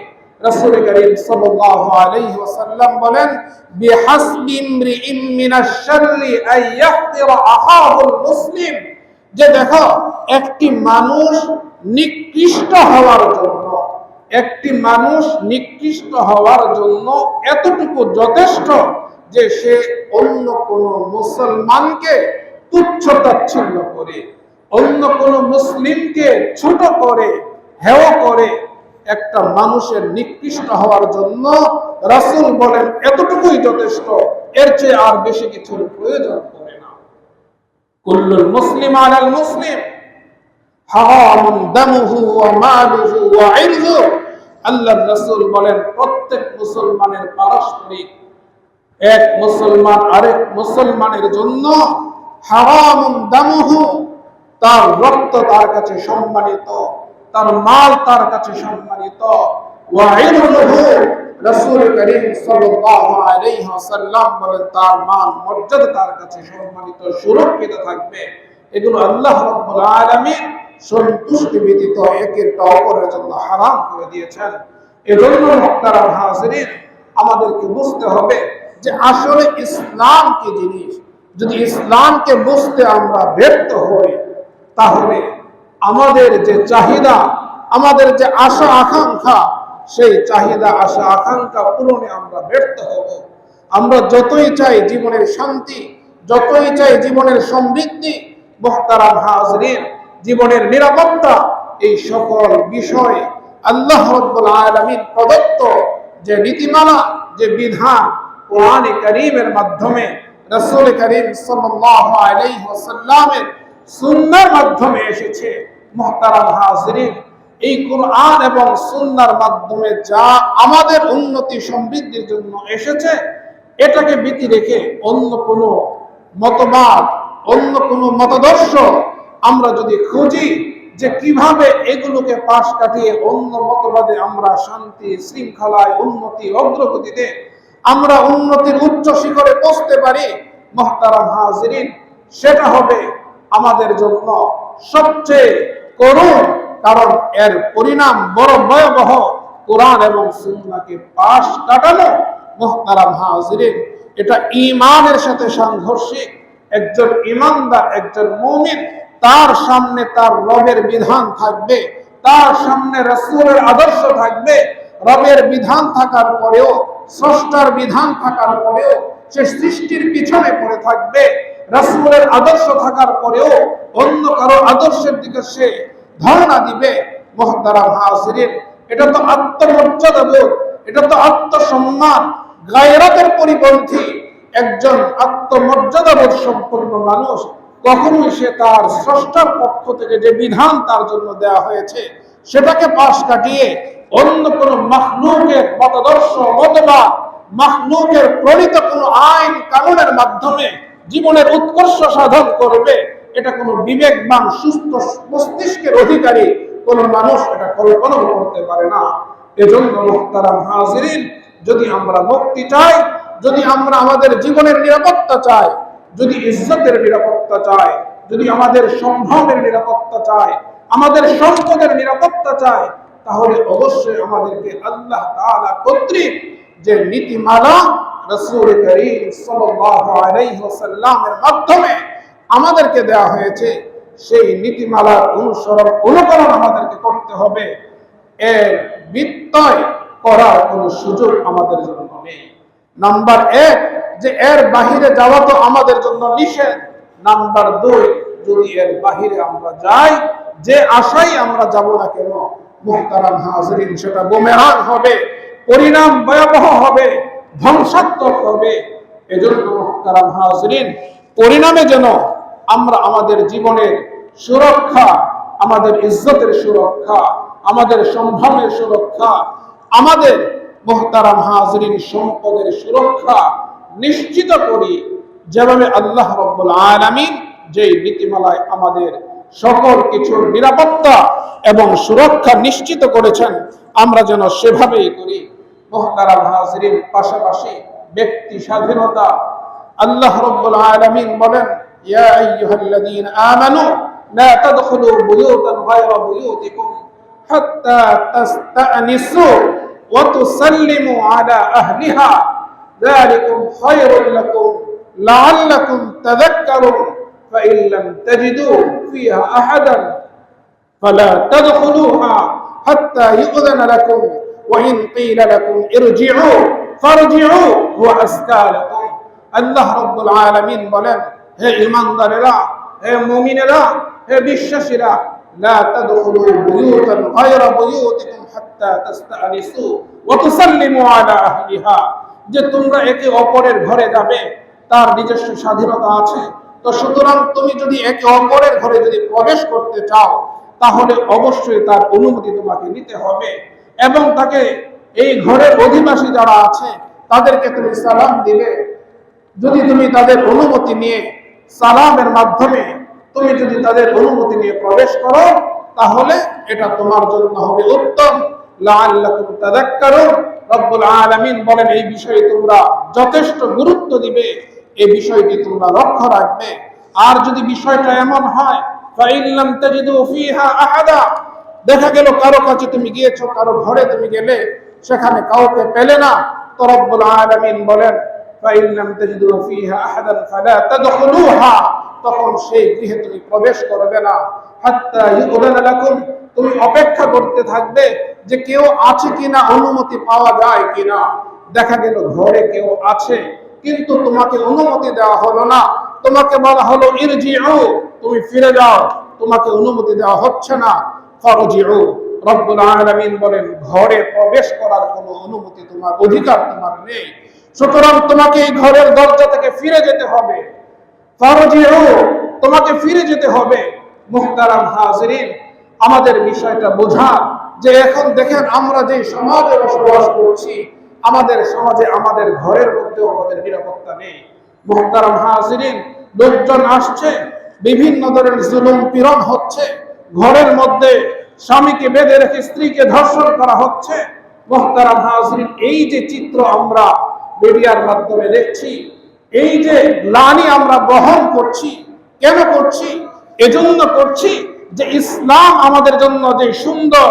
[SPEAKER 2] রাসূল করিম সাল্লাল্লাহু আলাইহি ওয়াসাল্লাম বলেন, বিহাসবি ইমরিইম মিনাশ শাররি আন ইয়াহতিরা আখাহুল মুসলিম, যে দেখো একটি মানুষ নিকৃষ্ট হওয়ার জন্য, একটি মানুষ নিকৃষ্ট হওয়ার জন্য এতটুকু যথেষ্ট যে সে অন্য কোন মুসলমানকে তুচ্ছ তাচ্ছিল্য করে, অন্য কোন মুসলিমকে ছোট করে, হেয় করে, একটা মানুষের নিকৃষ্ট হওয়ার জন্য রাসূল বলেন এতটুকুই যথেষ্ট, এর চেয়ে আর বেশি কিছুর প্রয়োজন পড়ে না। কুল্লুল মুসলিম আলাল মুসলিম হারামুন দামুহু ওয়া মালুহু ওয়া ইরযুহু। আল্লাহর রাসূল বলেন প্রত্যেক মুসলমানের পারস্পরিক, এক মুসলমান আরেক মুসলমানের জন্য হারামুন দামুহু, তার রক্ত তার কাছে সম্মানিত, তার মাল তার কাছে সম্মানিত, ওয়া ইরযুহু, রাসূল করিম সাল্লাল্লাহু আলাইহি ওয়াসাল্লাম বলেন তার মান মর্যাদা তার কাছে সম্মানিত, সুরক্ষিত থাকবে। এগুলো আল্লাহ রাব্বুল আলামিন সন্তুষ্টি ব্যতীত একের অপরের জন্য হারাম করে দিয়েছেন। এজন্য মুহতারাম হাজিরিন, আমাদেরকে বুঝতে হবে যে আসলে ইসলাম কি জিনিস। যদি ইসলামকে বুঝতে আমরা ব্যর্থ হই, তাহলে আমাদের যে চাহিদা, আমাদের যে আশা আকাঙ্ক্ষা, সেই চাহিদা আশা আকাঙ্ক্ষা পূরণে আমরা ব্যর্থ হব। আমরা যতই চাই জীবনের শান্তি, যতই চাই জীবনের সমৃদ্ধি, মুহতারাম হাজিরিন, জীবনের নিরাপত্তা, এই সকল বিষয় আল্লাহ রাব্বুল আলামিন প্রদত্ত যে নীতিমালা, যে বিধান কোরআনে কারীমের মাধ্যমে, রাসূল করিম সাল্লাল্লাহু আলাইহি ওয়াসাল্লামের সুন্নাহর মাধ্যমে এসেছে। মুহতারাম হাজিরিন, এই কোরআন এবং সুন্নাহর মাধ্যমে যা আমাদের উন্নতি সমৃদ্ধির জন্য এসেছে, এটাকে ভিত্তি রেখে অন্য কোনো মতবাদ, অন্য কোনো মতাদর্শ আমরা যদি খুঁজি যে কিভাবে এগুলোকে পাশ কাটিয়ে অন্য মতবাদে আমরা শান্তি শৃঙ্খলায় উন্নতি অগ্রগতিতে আমরা উন্নতির উচ্চ শিখরে পৌঁছতে পারি, মুহতারাম হাজিরিন, সেটা হবে আমাদের জন্য সবচেয়ে করুণ, কারণ এর পরিণাম বড় ভয়াবহ। কোরআন এবং সুন্নাহকে পাশ কাটানো, মুহতারাম হাজিরিন, এটা ঈমানের সাথে সাংঘর্ষিক। একজন ঈমানদার, একজন মুমিন, তার সামনে তার রবের বিধান থাকবে, তার সামনে রাসূলের আদর্শ থাকবে। রবের বিধান থাকার পরেও, স্রষ্টার বিধান থাকার পরেও সে সৃষ্টির পিছনে পড়ে থাকবে। রাসূলের আদর্শ থাকার পরেও অন্য কারো আদর্শের দিকে সে ধারণা দিবে। মুহতারাম হাজিরিন, এটা তো আত্মমর্যাদা বোধ, এটা তো আত্মসম্মান, গায়রাতের পরিপন্থী। একজন আত্মমর্যাদাবোধ সম্পন্ন মানুষ কখনোই সে তার স্রষ্টার পক্ষ থেকে যে বিধান তার জন্য দেওয়া হয়েছে, সেটাকে পাশ কাটিয়ে অন্য কোনো মাখলুকের মতাদর্শ, মতবাদ, মাখলুকের প্রণীত কোনো আইন কানুনের মাধ্যমে জীবনের উৎকর্ষ সাধন করবে, এটা কোনো বিবেকবান সুস্থ মস্তিষ্কের অধিকারী কোনো মানুষ এটা কল্পনা করতে পারে না। এজন্য মুহতারাম হাজিরিন, যদি আমরা মুক্তি চাই, যদি আমরা আমাদের জীবনের নিরাপত্তা চাই, যদি ইজ্জতের নিরাপত্তা চাই, যদি আমাদের সম্ভ্রমের নিরাপত্তা চাই, আমাদের সম্পদের নিরাপত্তা চাই, তাহলে অবশ্যই আমাদেরকে আল্লাহ তাআলা কর্তৃক যে নীতিমালা রাসূল করিম সাল্লাল্লাহু আলাইহি ওয়াসাল্লামের মাধ্যমে আমাদেরকে দেওয়া হয়েছে, সেই নীতিমালার অনুকরণ আমাদেরকে করতে হবে। এর বিত্যয় করার কোনো সুযোগ আমাদের জন্য নেই। নাম্বার 1, যে এর বাহিরে যাওয়া তো আমাদের জন্য নিষেধ। নাম্বার 2, যদি এর বাহিরে আমরা যাই, যে আশাই আমরা যাব না কেন, মুহতারাম হাজিরিন, সেটা বুমেরাং হবে, পরিণাম ভয়াবহ হবে, ধ্বংসাত্মক হবে। এজন্য মুহতারাম হাজিরিন, পরিণামে যেন আমরা আমাদের জীবনের সুরক্ষা, আমাদের ইজ্জতের সুরক্ষা, আমাদের সম্ভ্রমের সুরক্ষা, আমাদের মুহতারাম হাজিরিন সম্পদের সুরক্ষা নিশ্চিত করি, যেভাবে আল্লাহ রাব্বুল আলামিন যেই নীতিমালায় আমাদের সকল কিছুর নিরাপত্তা এবং সুরক্ষা নিশ্চিত করেছেন, আমরা যেন সেভাবেই করি। মুহতারাম হাজিরিন, পাশাপাশি ব্যক্তি স্বাধীনতা, আল্লাহ রাব্বুল আলামিন বলেন, ইয়া আইয়ুহাল্লাযীনা আমানু লা তাদখুলু বুয়ুতান গায়রা বুয়ুতিকুম হাত্তা তাস্তানিসু ওয়া তুসাল্লিমু আলা আহলিহা যালিকুম খায়রুল লাকুম লাআল্লাকুম তাযাক্কারুন ফাইন লাম তাজিদু ফিহা আহাদান ফালা তাদখুলুহা হাত্তা ইউযানা লাকুম ওয়া ইন ক্বিলা লাকুম ইরজিউ ফারজিউ ওয়া আসকা লাকুম। আল্লাহ রাব্বুল আলামিন বলেন, হে ঈমানদারেরা, হে মুমিনেরা, হে বিশ্বাসীরা, লা তাদখুলু বুয়ুতান গায়রা বুয়ুতিকুম হাত্তা তাস্তানিসু ওয়া তুসাল্লিমু আলা আহলিহা, যে তোমরা একে অপরের ঘরে যাবে, তার নিজস্ব স্বাধীনতা আছে। তো সুতরাং তুমি যদি একে অপরের ঘরে যদি প্রবেশ করতে চাও, তাহলে অবশ্যই তার অনুমতি তোমাকে নিতে হবে, এবং তাকে এই ঘরের অধিবাসী যারা আছে তাদেরকে তুমি সালাম দিলে, যদি তুমি তাদের অনুমতি নিয়ে সালামের মাধ্যমে তুমি যদি তাদের অনুমতি নিয়ে প্রবেশ করো, তাহলে এটা তোমার জন্য হবে উত্তম। লাআল্লাকুম তাযাক্কারুন, রব্বুল আলামিন বলেন এই বিষয়ে তোমরা যথেষ্ট গুরুত্ব দিবে, এই বিষয়টি তোমরা লক্ষ্য রাখবে। আর যদি বিষয়টা এমন হয় ফাইন লাম তাজিদু ফিহা আহাদা, দেখা গেল কারো কাছে তুমি গিয়েছো, কারো ঘরে তুমি গেলে, সেখানে কাউকে পেলে না, তো রব্বুল আলামিন বলেন ফাইন লাম তাজিদু ফিহা আহাদান ফালা তাদখুলুহা, তখন সেই গৃহে তুমি প্রবেশ করবে না। হাত্তা ইউযানা লাকুম, তুমি অপেক্ষা করতে থাকবে যে কেউ আছে কিনা, অনুমতি পাওয়া যায় কিনা। দেখা গেল ঘরে কেউ আছে কিন্তু তোমাকে অনুমতি দেওয়া হলো না, তোমাকে বলা হলো ইরজিউ, তুমি ফিরে যাও, তোমাকে অনুমতি দেওয়া হচ্ছে না, ফারজিউ। রব্বুল আলামিন বলেন ঘরে প্রবেশ করার কোনো অনুমতি তোমার, অধিকার তোমার নেই, সুতরাং তোমাকে এই ঘরের দরজা থেকে ফিরে যেতে হবে। ফারজিউ, তোমাকে ফিরে যেতে হবে। মুহতারাম হাজিরিন, আমাদের বিষয়টা বোঝা যে এখন দেখেন আমরা যে সমাজে বসবাস করছি, আমাদের সমাজে আমাদের ঘরের মধ্যেও আমাদের নিরাপত্তা নেই। মুহতারাম হাজিরিন, লোকজন আসছে, বিভিন্ন ধরনের জুলুম পীড়ন হচ্ছে, ঘরের মধ্যে স্বামীকে বেঁধে রেখে স্ত্রীকে ধর্ষণ করা হচ্ছে। মুহতারাম হাজিরিন, এই যে চিত্র আমরা মিডিয়ার মাধ্যমে দেখছি, এই যে গ্লানি আমরা বহন করছি, কেন করছি? এজন্য করছি যে ইসলাম আমাদের জন্য যে সুন্দর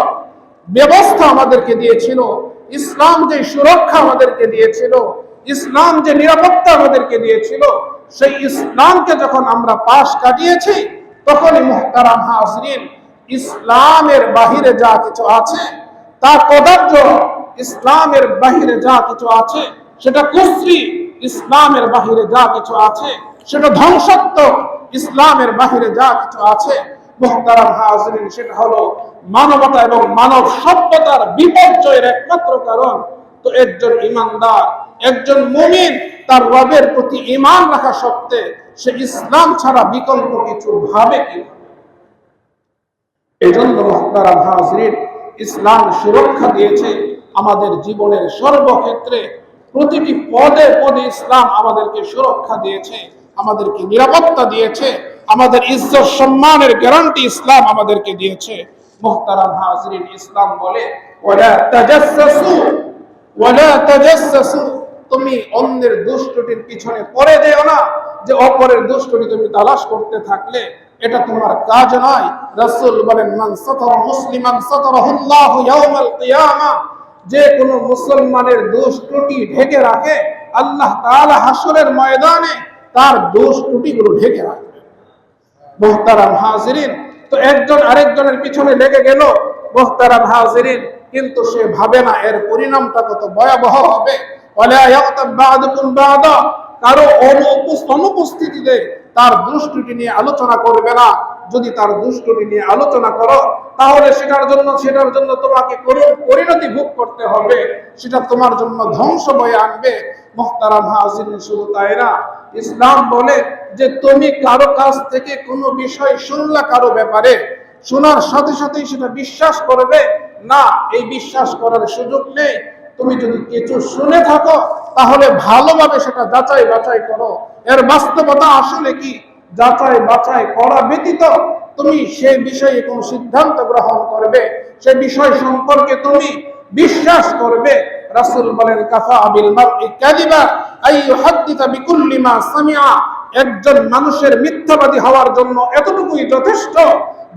[SPEAKER 2] ব্যবস্থা আমাদেরকে দিয়েছিল, ইসলাম যে সুরক্ষা আমাদেরকে দিয়েছিল, ইসলাম যে নিরাপত্তা আমাদেরকে দিয়েছিল, সেই ইসলামকে যখন আমরা পাশ কাটিয়েছি, তখনই মুহতারাম হাজিরিন ইসলামের বাহিরে যা কিছু আছে তা কদার্য, ইসলামের বাহিরে যা কিছু আছে সেটা কুফরি, ইসলামের বাহিরে যা কিছু আছে সেটা ধ্বংসাত্মক, ইসলামের বাহিরে যা কিছু আছে মুহতারাম হাজিরিন সেটা হলো মানবতা এবং মানব সভ্যতার বিপর্যয়ের একমাত্র কারণ। তো একজন ঈমানদার, একজন মুমিন তার রবের প্রতি ঈমান রাখা সত্ত্বে সে ইসলাম ছাড়া বিকল্প কিছু ভাবে কি? এজন্য মুহতারাম হাজিরিন ইসলাম সুরক্ষা দিয়েছে আমাদের জীবনের সর্বক্ষেত্রে, প্রতিটি পদে পদে ইসলাম আমাদেরকে সুরক্ষা দিয়েছে, আমাদেরকে নিরাপত্তা দিয়েছে, আমাদের ইজ্জত সম্মানের গ্যারান্টি ইসলাম আমাদেরকে দিয়েছে। মুহতারাম হাজিরিন, ইসলাম বলে ওয়ালা তাজাসসু, ওয়ালা তাজাসসু, তুমি অন্যের দুষ্টটির পিছনে পড়ে যেও না, যে অপরের দুষ্টটি তুমি তালাশ করতে থাকলে এটা তোমার কাজ নয়। রাসূল বলেন মান সাতারা মুসলিমান সাতারাহুল্লাহু ইয়াউমাল কিয়ামা, যে কোনো মুসলমানের দোষ ত্রুটি ঢেকে রাখে, আল্লাহ তাআলা হাসরের ময়দানে তার দোষ ত্রুটিগুলো ঢেকে রাখবে। মুহতারাম হাজিরিন, তো একজন আরেকজনের পিছনে লেগে গেল মুহতারাম হাজিরিন, কিন্তু সে ভাবে না এর পরিণামটা কত ভয়াবহ হবে। ওয়ালা ইয়াগতাব বা'দুকুম বা'দা, কারো অনুপস্থিতিতে তার দুষ্টটি নিয়ে আলোচনা করবে না। যদি তার দুষ্টটি নিয়ে আলোচনা করো তাহলে সেটার জন্য তোমাকে পরিণতি ভোগ করতে হবে, সেটা তোমার জন্য ধ্বংস বয়ে আনবে। মুহতারাম হাজিরিন, শুধু তাই না, ইসলাম বলে যে তুমি কারো কাছ থেকে কোনো বিষয় শুনলা, কারো ব্যাপারে শোনার সাথে সাথেই সেটা বিশ্বাস করবে না, এই বিশ্বাস করার সুযোগ নেই। তুমি যদি কিছু শুনে থাকো তাহলে ভালোভাবে সেটা যাচাই বাছাই করো, এর বাস্তবতা আসলে কি, যাচাই বাছাই করা ব্যতীত তুমি সেই বিষয়ে কোন সিদ্ধান্ত গ্রহণ করবে, সে বিষয় সম্পর্কে তুমি বিশ্বাস করবে। রাসূল বলেন কাফা বিল মারই কাযিবা আই ইউহাদ্দিসা বিকুল্লি মা সামিআ, একজন মানুষের মিথ্যাবাদী হওয়ার জন্য এতটুকুই যথেষ্ট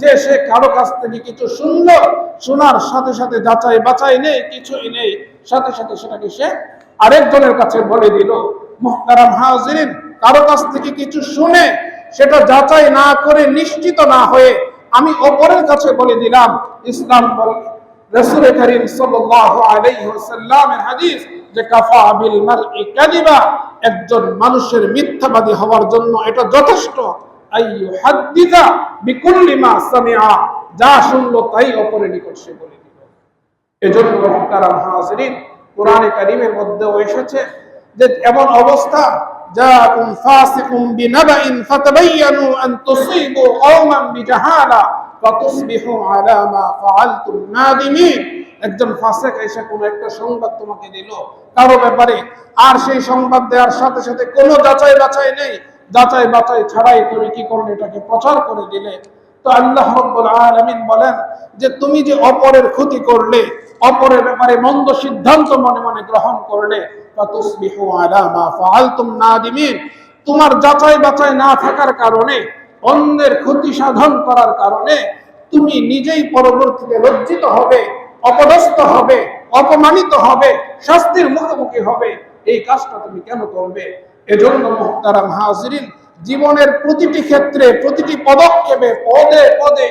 [SPEAKER 2] যে সে কারো কাছ থেকে কিছু শুনলো, শোনার সাথে সাথে যাচাই বাছাই নেই, কিছুই নেই, সাথে সাথে সেটাকে সে আরেকজনের কাছে বলে দিল। মুহতারাম হাজিরিন, কারো কাছ থেকে কিছু শুনে সেটা যাচাই না করে, নিশ্চিত না হয়ে আমি অপরের কাছে বলে দিলাম, ইসলাম বলে, রাসূল করিম সাল্লাল্লাহু আলাইহি ওয়াসাল্লামের হাদিস যে কাফা বিল মারই কাযিবা, একজন মানুষের মিথ্যাবাদী হওয়ার জন্য এটা যথেষ্ট। আইয়ুহাদ্দিসা বিকুল্লি মা সামিআ,
[SPEAKER 3] যা শুনলো তাই অপরের নিকট সে বলে দিল। এজন্য মুহতারাম হাজিরিন, কোরআনে কারীমের মধ্যেও এসেছে যে এমন অবস্থা, জাআকুম ফাসিকুম বিনাবাইন ফাতাবায়ানু আন তুসিবু কওমান বিজাহালা ফাতুসবিহু আলা মা ফাআলতুম নাদিমিন। একজন ফাসিক এসে কোনো একটা সংবাদ তোমাকে দিল কারো ব্যাপারে, আর সেই সংবাদ দেওয়ার সাথে সাথে কোনো যাচাই বাছাই নেই, যাচাই বাছাই ছাড়াই তুমি কি করলে, এটাকে প্রচার করে দিলে। তো আল্লাহ রাব্বুল আলামিন বলেন যে তুমি যে অপরের ক্ষতি করলে, অপরের ব্যাপারে মন্দ সিদ্ধান্ত মনে মনে গ্রহণ করলে, ফাতুসবিহু আলা মা ফাআলতুম নাদিমিন, তোমার যাচাই বাছাই না থাকার কারণে, অন্যের ক্ষতি সাধন করার কারণে তুমি নিজেই পরবর্তীতে লজ্জিত হবে, অপদস্থ হবে, অপমানিত হবে, শাস্তির মুখোমুখি হবে। এই কাজটা তুমি কেন করবে? এজন্য মুহতারাম হাজিরিন, জীবনের প্রতিটি ক্ষেত্রে, প্রতিটি পদক্ষেপে, পদে পদে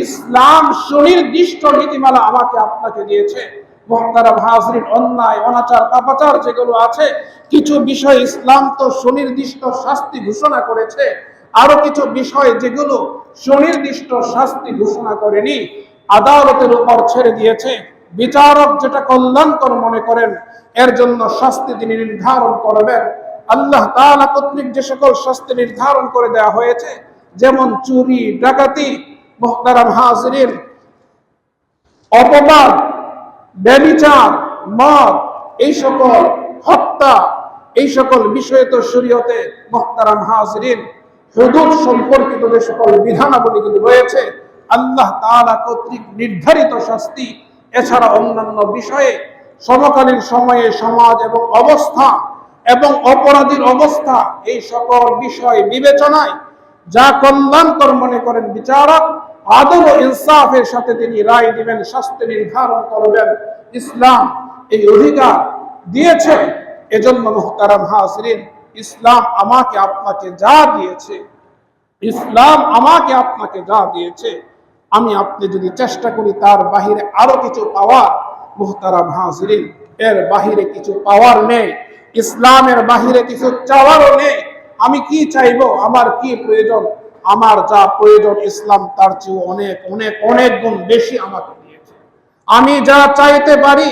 [SPEAKER 3] ইসলাম সুনির্দিষ্ট নীতিমালা আমাকে আপনাকে দিয়েছে। মুহতারাম হাজিরিন, অন্যায়, অনাচার, পাপাচার যেগুলো আছে, কিছু বিষয় ইসলাম তো সুনির্দিষ্ট শাস্তি ঘোষণা করেছে, আরো কিছু বিষয় যেগুলো সুনির্দিষ্ট শাস্তি ঘোষণা করেনি, আদালতের উপর ছেড়ে দিয়েছে। বিচারক যেটা কল্যাণকর মনে করেন, এর জন্য শাস্তি তিনি নির্ধারণ করবেন। আল্লাহ তাআলা কর্তৃক যে সকল শাস্তি নির্ধারণ করে দেওয়া হয়েছে, যেমন চুরি, ডাকাতি, মুহতারাম হাজিরিন, অপবাদ, ব্যভিচার, মদ, এই সকল হত্যা, এই সকল বিষয়ে তো শরীয়তে মুহতারাম হাজিরিন হুদুদ সম্পর্কিত যে সকল বিধানাবলীগুলি রয়েছে, আল্লাহ তাআলা কর্তৃক নির্ধারিত শাস্তি। এছাড়া অন্যান্য বিষয়ে সমকালীন সময়ে সমাজ এবং অবস্থা এবং অপরাধীর অবস্থা, এই সকল বিষয় বিবেচনায় যা কল্যাণকর মনে করেন বিচারক, আদল ও ইনসাফের সাথে তিনি রায় দিবেন, শাস্তি নির্ধারণ করবেন। ইসলাম এই অধিকার দিয়েছে। এজন্য মুহতারাম হাজিরিন, ইসলাম আমাকে আপনাকে যা দিয়েছে, ইসলাম আমাকে আপনাকে যা দিয়েছে, আমি আপনি যদি চেষ্টা করি তার বাহিরে আরো কিছু পাওয়ার, মুহতারাম হাজিরিন, এর বাহিরে কিছু পাওয়ার নেই, ইসলামের বাহিরে কিছু চাওয়ারও নেই। আমি কি চাইবো, আমার কি প্রয়োজন, আমার যা প্রয়োজন ইসলাম তার চেয়ে অনেক অনেক অনেক গুণ বেশি আমাকে দিয়েছে। আমি যা চাইতে পারি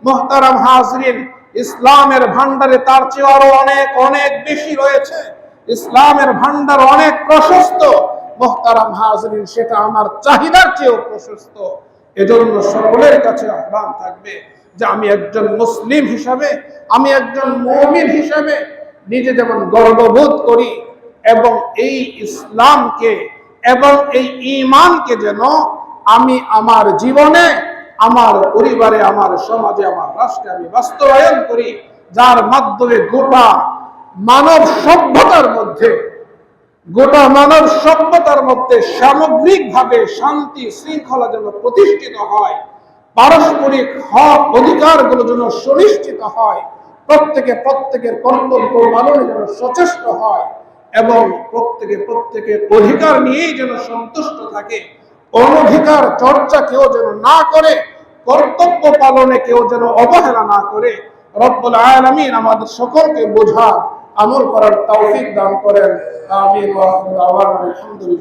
[SPEAKER 3] মুহতারাম হাজিরিন, ইসলামের ভান্ডারে তার চেয়ে আরো অনেক অনেক বেশি রয়েছে। ইসলামের ভান্ডার অনেক প্রশস্ত মুহতারাম হাজিরিন, সেটা আমার চাহিদার চেয়েও প্রশস্ত। এজন্য সকলের কাছে আহ্বান থাকবে যে আমি একজন মুসলিম হিসাবে, আমি একজন মুমিন হিসাবে নিজে যেমন গর্ববোধ করি, এবং এই ইসলামকে এবং এই ঈমানকে যেন আমি আমার জীবনে, আমার পরিবারে, আমার সমাজে, আমার রাষ্ট্রে আমি বাস্তবায়ন করি, যার মাধ্যমে গোটা মানব সভ্যতার মধ্যে, গোটা মানব সভ্যতার মধ্যে সামগ্রিকভাবে শান্তি শৃঙ্খলা যেন প্রতিষ্ঠিত হয়, পারস্পরিক হক অধিকারগুলো যেন সুনিশ্চিত হয়, প্রত্যেকে প্রত্যেকের কর্তব্য পালনে যেন সচেষ্ট হয়, এবং প্রত্যেকে প্রত্যেকের অধিকার নিয়েই যেন সন্তুষ্ট থাকে, অনধিকার চর্চা কেউ যেন না করে, কর্তব্য পালনে কেউ যেন অবহেলা না করে। রব্বুল আলামিন আমাদের সকলকে বোঝার, আমল করার তৌফিক দান করেন। আমিন ওয়া আলহামদুলিল্লাহ।